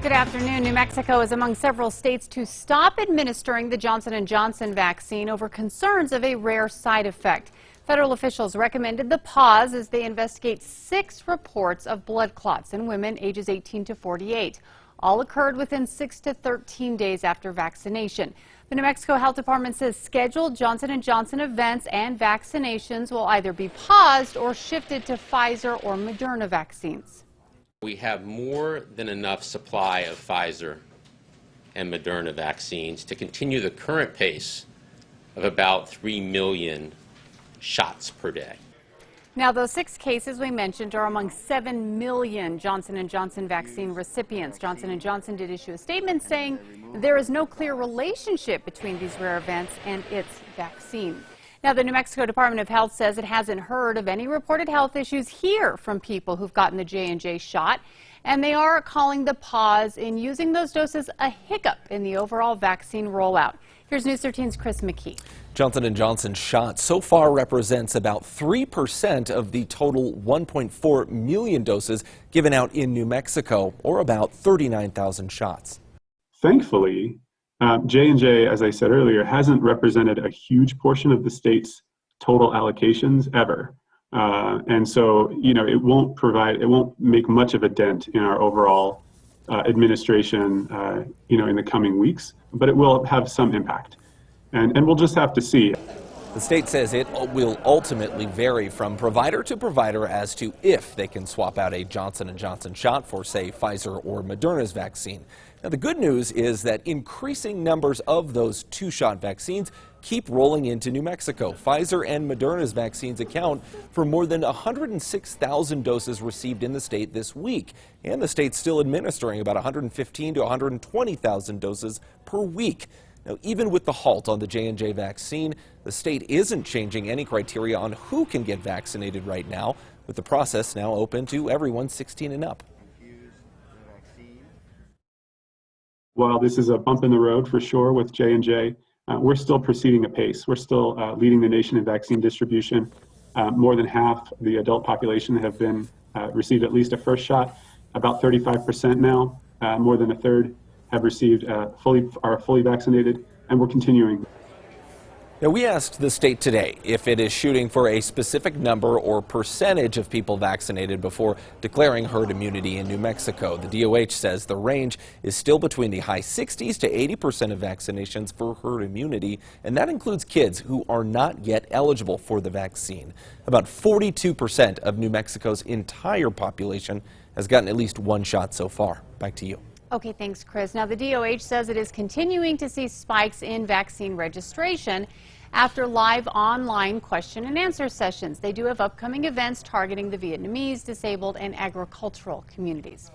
Good afternoon. New Mexico is among several states to stop administering the Johnson & Johnson vaccine over concerns of a rare side effect. Federal officials recommended the pause as they investigate 6 reports of blood clots in women ages 18 to 48. All occurred within 6 to 13 days after vaccination. The New Mexico Health Department says scheduled Johnson & Johnson events and vaccinations will either be paused or shifted to Pfizer or Moderna vaccines. We have more than enough supply of Pfizer and Moderna vaccines to continue the current pace of about 3 million shots per day. Now, those 6 cases we mentioned are among 7 million Johnson & Johnson vaccine recipients. Johnson & Johnson did issue a statement saying there is no clear relationship between these rare events and its vaccine. Now, the New Mexico Department of Health says it hasn't heard of any reported health issues here from people who've gotten the J&J shot, and they are calling the pause in using those doses a hiccup in the overall vaccine rollout. Here's News 13's Chris McKee. Johnson & Johnson shot so far represents about 3% of the total 1.4 million doses given out in New Mexico, or about 39,000 shots. Thankfully, J&J, as I said earlier, hasn't represented a huge portion of the state's total allocations ever. And so, it won't make much of a dent in our overall administration, in the coming weeks, but it will have some impact. And we'll just have to see. The state says it will ultimately vary from provider to provider as to if they can swap out a Johnson & Johnson shot for, say, Pfizer or Moderna's vaccine. Now, the good news is that increasing numbers of those 2-shot vaccines keep rolling into New Mexico. Pfizer and Moderna's vaccines account for more than 106,000 doses received in the state this week. And the state's still administering about 115 to 120,000 doses per week. Now, even with the halt on the J&J vaccine, the state isn't changing any criteria on who can get vaccinated right now, with the process now open to everyone 16 and up. While this is a bump in the road for sure with J&J, we're still proceeding apace. We're still leading the nation in vaccine distribution. More than half the adult population have been received at least a first shot. About 35% now, more than a third, have received are fully vaccinated, and we're continuing. Now, we asked the state today if it is shooting for a specific number or percentage of people vaccinated before declaring herd immunity in New Mexico. The DOH says the range is still between the high 60s to 80% of vaccinations for herd immunity, and that includes kids who are not yet eligible for the vaccine. About 42% of New Mexico's entire population has gotten at least 1 shot so far. Back to you. Okay, thanks, Chris. Now, the DOH says it is continuing to see spikes in vaccine registration after live online question and answer sessions. They do have upcoming events targeting the Vietnamese, disabled, and agricultural communities.